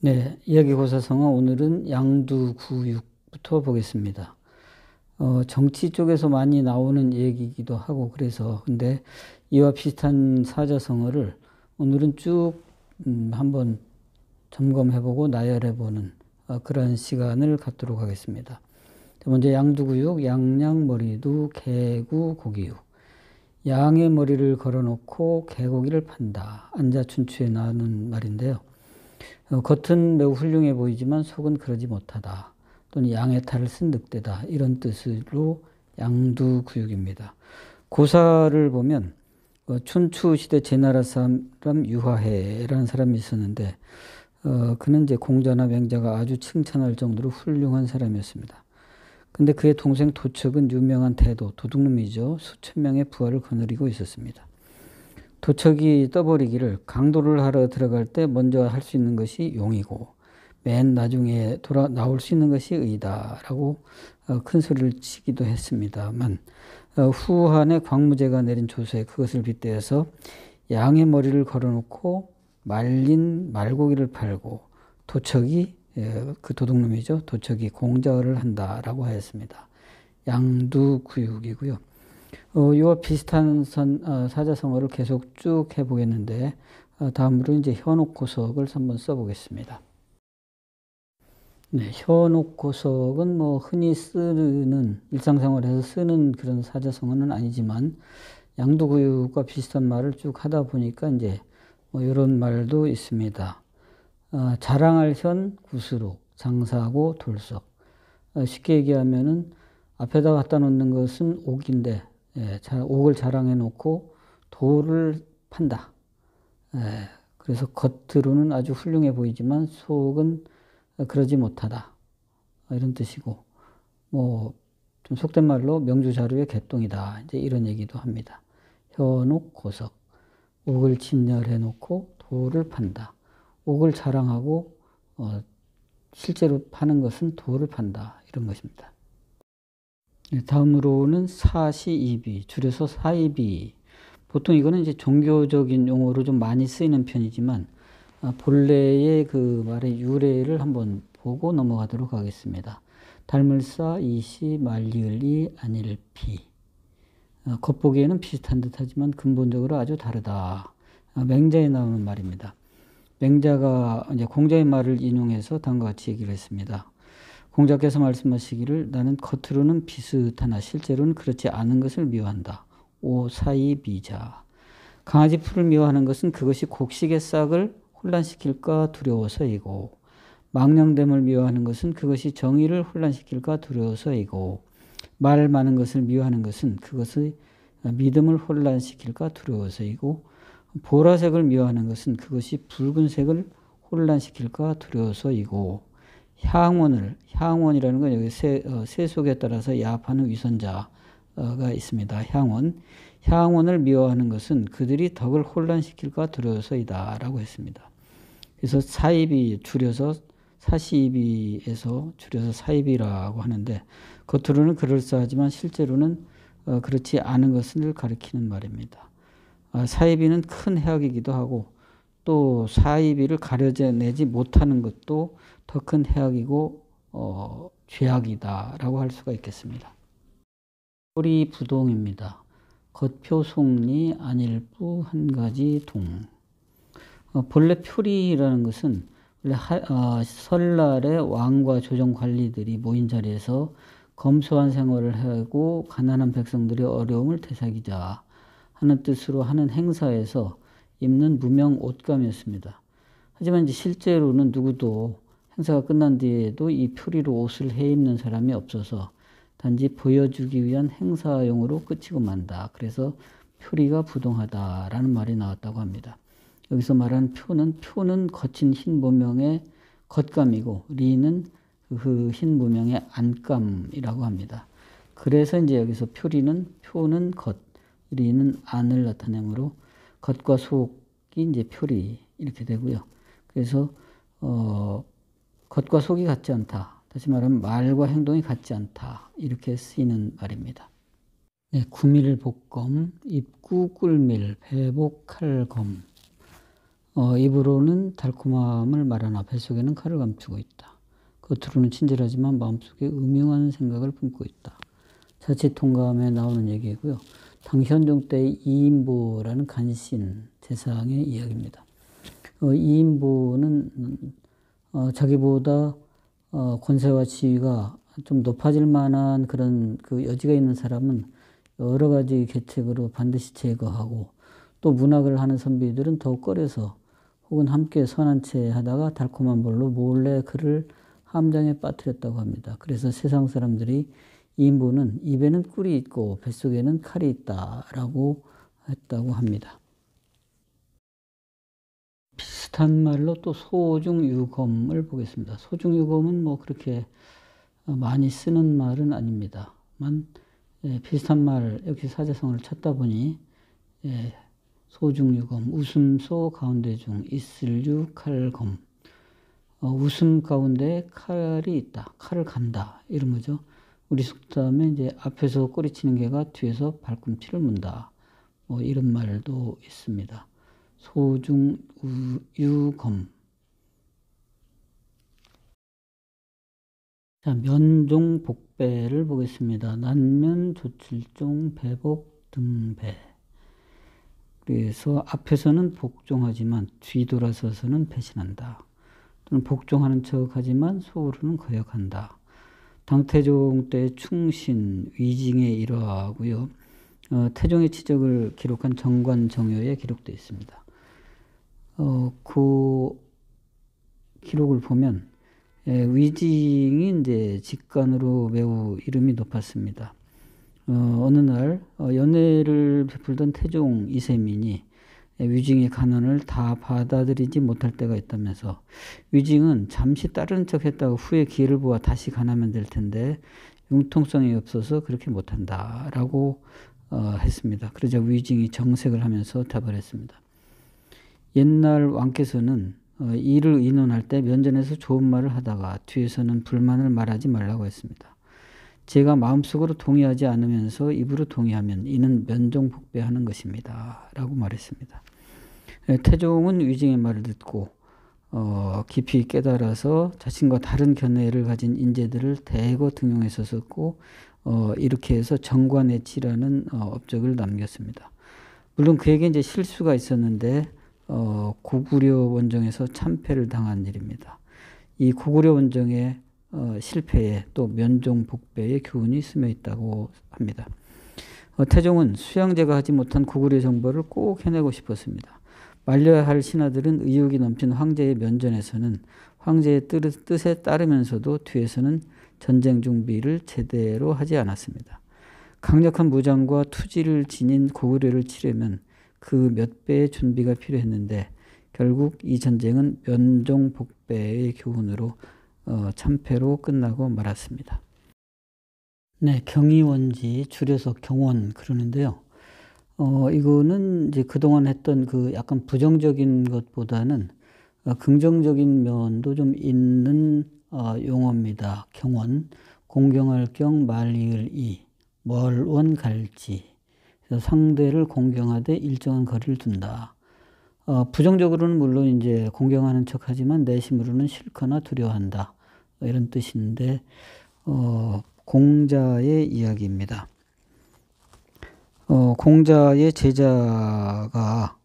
네, 이야기고사성어 오늘은 양두구육부터 보겠습니다. 정치 쪽에서 많이 나오는 얘기이기도 하고 그래서 근데 이와 비슷한 사자성어를 오늘은 쭉 한번 점검해보고 나열해보는 그런 시간을 갖도록 하겠습니다. 먼저 양두구육, 양양머리두, 개구, 고기육. 양의 머리를 걸어놓고 개고기를 판다. 안자춘추에 나오는 말인데요. 겉은 매우 훌륭해 보이지만 속은 그러지 못하다. 또는 양의 탈을 쓴 늑대다. 이런 뜻으로 양두구육입니다. 고사를 보면 춘추 시대 제나라 사람 유하해라는 사람이 있었는데 그는 이제 공자나 맹자가 아주 칭찬할 정도로 훌륭한 사람이었습니다. 근데 그의 동생 도척은 유명한 대도, 도둑놈이죠. 수천 명의 부하를 거느리고 있었습니다. 도척이 떠버리기를 강도를 하러 들어갈 때 먼저 할 수 있는 것이 용이고 맨 나중에 나올 수 있는 것이 의다라고 큰 소리를 치기도 했습니다만 후한에 광무제가 내린 조서에 그것을 빗대어서 양의 머리를 걸어놓고 말린 말고기를 팔고 도척이 그 도둑놈이죠. 도척이 공자를 한다라고 하였습니다. 양두구육이고요. 이와 비슷한 사자성어를 계속 쭉 해보겠는데 다음으로 이제 현옥고석을 한번 써보겠습니다. 네, 현옥고석은 뭐 흔히 쓰는 일상생활에서 쓰는 그런 사자성어는 아니지만 양두구육과 비슷한 말을 쭉 하다 보니까 이제 뭐 이런 말도 있습니다. 자랑할 현 구스로 장사하고 돌석. 쉽게 얘기하면은 앞에다 갖다 놓는 것은 옥인데 옥을 자랑해 놓고 돌을 판다. 그래서 겉으로는 아주 훌륭해 보이지만 속은 그러지 못하다. 이런 뜻이고 뭐 좀 속된 말로 명주자루의 개똥이다. 이제 이런 얘기도 합니다. 현옥 고석. 옥을 진열해 놓고 돌을 판다. 옥을 자랑하고 실제로 파는 것은 돌을 판다. 이런 것입니다. 다음으로는 사시이비, 줄여서 사이비. 보통 이거는 이제 종교적인 용어로 좀 많이 쓰이는 편이지만 본래의 그 말의 유래를 한번 보고 넘어가도록 하겠습니다. 닮을사, 이시, 말리을이, 아닐피. 겉보기에는 비슷한 듯하지만 근본적으로 아주 다르다. 맹자에 나오는 말입니다. 맹자가 이제 공자의 말을 인용해서 다음과 같이 얘기를 했습니다. 공자께서 말씀하시기를 나는 겉으로는 비슷하나 실제로는 그렇지 않은 것을 미워한다. 오사이비자. 강아지 풀을 미워하는 것은 그것이 곡식의 싹을 혼란시킬까 두려워서이고 망령됨을 미워하는 것은 그것이 정의를 혼란시킬까 두려워서이고 말 많은 것을 미워하는 것은 그것의 믿음을 혼란시킬까 두려워서이고 보라색을 미워하는 것은 그것이 붉은색을 혼란시킬까 두려워서이고 향원이라는 건 여기 세속에 따라서 야합하는 위선자가 있습니다. 향원을 미워하는 것은 그들이 덕을 혼란시킬까 두려워서이다 라고 했습니다. 그래서 사입이 줄여서 사시입이에서 줄여서 사입이라고 하는데 겉으로는 그럴싸하지만 실제로는 그렇지 않은 것을 가리키는 말입니다. 사입이는 큰 해악이기도 하고 또 사입이를 가려내지 못하는 것도 더 큰 해악이고 죄악이다라고 할 수가 있겠습니다. 표리 부동입니다. 겉표 속리 안일부 한 가지 동. 본래 표리라는 것은 원래 설날에 왕과 조정 관리들이 모인 자리에서 검소한 생활을 하고 가난한 백성들의 어려움을 되새기자 하는 뜻으로 하는 행사에서 입는 무명 옷감이었습니다. 하지만 이제 실제로는 누구도 행사가 끝난 뒤에도 이 표리로 옷을 해 입는 사람이 없어서 단지 보여주기 위한 행사용으로 끝이고 만다. 그래서 표리가 부동하다라는 말이 나왔다고 합니다. 여기서 말하는 표는 거친 흰 무명의 겉감이고 리는 그 흰 무명의 안감이라고 합니다. 그래서 이제 여기서 표는 겉, 리는 안을 나타내므로 겉과 속이 이제 표리 이렇게 되고요. 그래서 겉과 속이 같지 않다. 다시 말하면 말과 행동이 같지 않다. 이렇게 쓰이는 말입니다. 네, 구밀복검, 입구 꿀밀, 배복 칼검. 입으로는 달콤함을 말하나 뱃속에는 칼을 감추고 있다. 겉으로는 친절하지만 마음속에 음흉한 생각을 품고 있다. 자칫 통감에 나오는 얘기고요. 당시 현종 때의 이인보라는 간신 재상의 이야기입니다. 이인보는 자기보다 권세와 지위가 좀 높아질 만한 그런 그 여지가 있는 사람은 여러 가지 계책으로 반드시 제거하고, 또 문학을 하는 선비들은 더욱 꺼려서 혹은 함께 선한 채 하다가 달콤한 볼로 몰래 그를 함장에 빠뜨렸다고 합니다. 그래서 세상 사람들이 이인보는 입에는 꿀이 있고 뱃속에는 칼이 있다라고 했다고 합니다. 비슷한 말로 또 소중유검을 보겠습니다. 소중유검은 뭐 그렇게 많이 쓰는 말은 아닙니다만, 비슷한 말, 역시 사자성어를 찾다 보니, 소중유검, 웃음소 가운데 중 있을유 칼검, 웃음 가운데 칼이 있다, 칼을 간다, 이런 거죠. 우리 속담에 이제 앞에서 꼬리치는 개가 뒤에서 발꿈치를 문다, 뭐 이런 말도 있습니다. 소중유검. 자, 면종복배를 보겠습니다. 난면, 조칠종, 배복, 등배. 그래서 앞에서는 복종하지만 뒤돌아서서는 배신한다. 또는 복종하는 척하지만 속으로는 거역한다. 당태종 때 충신, 위징에 일화하고요. 태종의 치적을 기록한 정관정요에 기록되어 있습니다. 그 기록을 보면 위징이 이제 직관으로 매우 이름이 높았습니다. 어느 날 연애를 베풀던 태종 이세민이 위징의 간언을 다 받아들이지 못할 때가 있다면서, 위징은 잠시 따르는 척 했다가 후에 기회를 보아 다시 간하면 될 텐데 융통성이 없어서 그렇게 못한다 라고 했습니다. 그러자 위징이 정색을 하면서 답을 했습니다. 옛날 왕께서는 일을 의논할 때 면전에서 좋은 말을 하다가 뒤에서는 불만을 말하지 말라고 했습니다. 제가 마음속으로 동의하지 않으면서 입으로 동의하면 이는 면종복배하는 것입니다 라고 말했습니다. 태종은 위징의 말을 듣고 깊이 깨달아서 자신과 다른 견해를 가진 인재들을 대거 등용해서 썼고, 이렇게 해서 정관예치라는 업적을 남겼습니다. 물론 그에게 이제 실수가 있었는데 고구려 원정에서 참패를 당한 일입니다. 이 고구려 원정의 실패에 또 면종복배의 교훈이 스며 있다고 합니다. 태종은 수양제가 하지 못한 고구려 정벌을 꼭 해내고 싶었습니다. 말려야 할 신하들은 의욕이 넘친 황제의 면전에서는 황제의 뜻에 따르면서도 뒤에서는 전쟁 준비를 제대로 하지 않았습니다. 강력한 무장과 투지를 지닌 고구려를 치려면 그 몇 배의 준비가 필요했는데 결국 이 전쟁은 면종복배의 교훈으로 참패로 끝나고 말았습니다. 네, 경의원지 줄여서 경원 그러는데요. 이거는 이제 그동안 했던 그 약간 부정적인 것보다는 긍정적인 면도 좀 있는 용어입니다. 경원, 공경할 경, 말이을 이, 멀원 갈지. 그래서 상대를 공경하되 일정한 거리를 둔다. 부정적으로는 물론 이제 공경하는 척하지만 내심으로는 싫거나 두려워한다. 이런 뜻인데, 공자의 이야기입니다. 공자의 제자가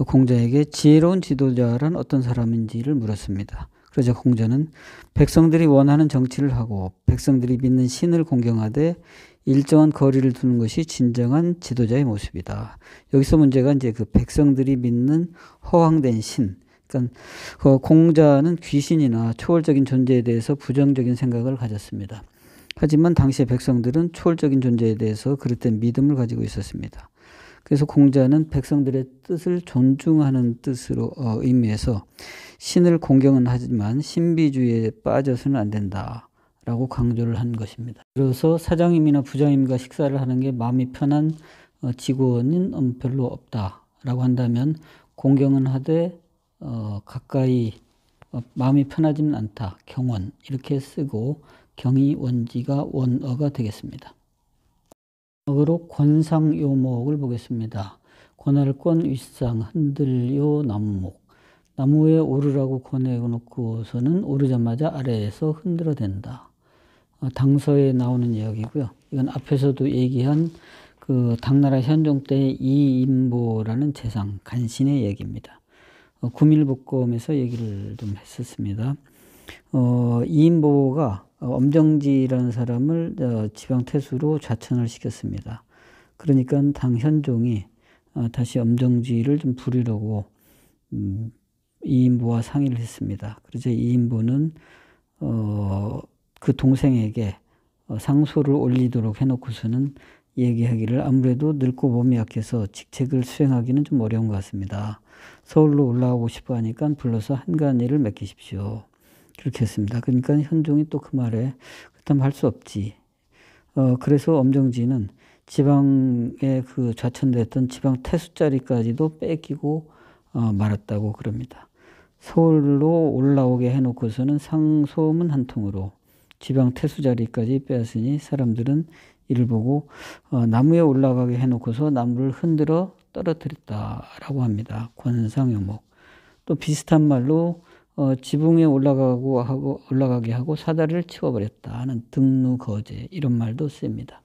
공자에게 지혜로운 지도자란 어떤 사람인지를 물었습니다. 그러자 공자는 백성들이 원하는 정치를 하고 백성들이 믿는 신을 공경하되 일정한 거리를 두는 것이 진정한 지도자의 모습이다. 여기서 문제가 이제 그 백성들이 믿는 허황된 신. 그러니까 공자는 귀신이나 초월적인 존재에 대해서 부정적인 생각을 가졌습니다. 하지만 당시의 백성들은 초월적인 존재에 대해서 그릇된 믿음을 가지고 있었습니다. 그래서 공자는 백성들의 뜻을 존중하는 뜻으로 의미해서 신을 공경은 하지만 신비주의에 빠져서는 안 된다라고 강조를 한 것입니다. 그래서 사장님이나 부장님과 식사를 하는 게 마음이 편한 직원은 별로 없다라고 한다면 공경은 하되 가까이 마음이 편하지는 않다. 경원 이렇게 쓰고 경의원지가 원어가 되겠습니다. 어로 권상요목을 보겠습니다. 권할 권 윗상 흔들요 남목. 나무에 오르라고 권해놓고서는 오르자마자 아래에서 흔들어댄다. 당서에 나오는 이야기고요. 이건 앞에서도 얘기한 그 당나라 현종 때의 이인보라는 재상, 간신의 얘기입니다. 구밀복검에서 얘기를 좀 했었습니다. 이인보가 엄정지라는 사람을 지방태수로 좌천을 시켰습니다. 그러니까 당 현종이 다시 엄정지를 좀 부리려고 이인보와 상의를 했습니다. 그래서 이인보는 그 동생에게 상소를 올리도록 해놓고서는 얘기하기를 아무래도 늙고 몸이 약해서 직책을 수행하기는 좀 어려운 것 같습니다. 서울로 올라오고 싶어 하니까 불러서 한간일을 맡기십시오. 그렇게 했습니다. 그러니까 현종이 또 그 말에 그렇다면 할 수 없지. 그래서 엄정지는 지방에 그 좌천됐던 지방 태수 자리까지도 뺏기고 말았다고 그럽니다. 서울로 올라오게 해놓고서는 상소문 한 통으로 지방 태수 자리까지 빼앗으니 사람들은 이를 보고 나무에 올라가게 해놓고서 나무를 흔들어 떨어뜨렸다라고 합니다. 권상여목. 또 비슷한 말로 지붕에 올라가게 하고 사다리를 치워버렸다 하는 등루거제 이런 말도 씁니다.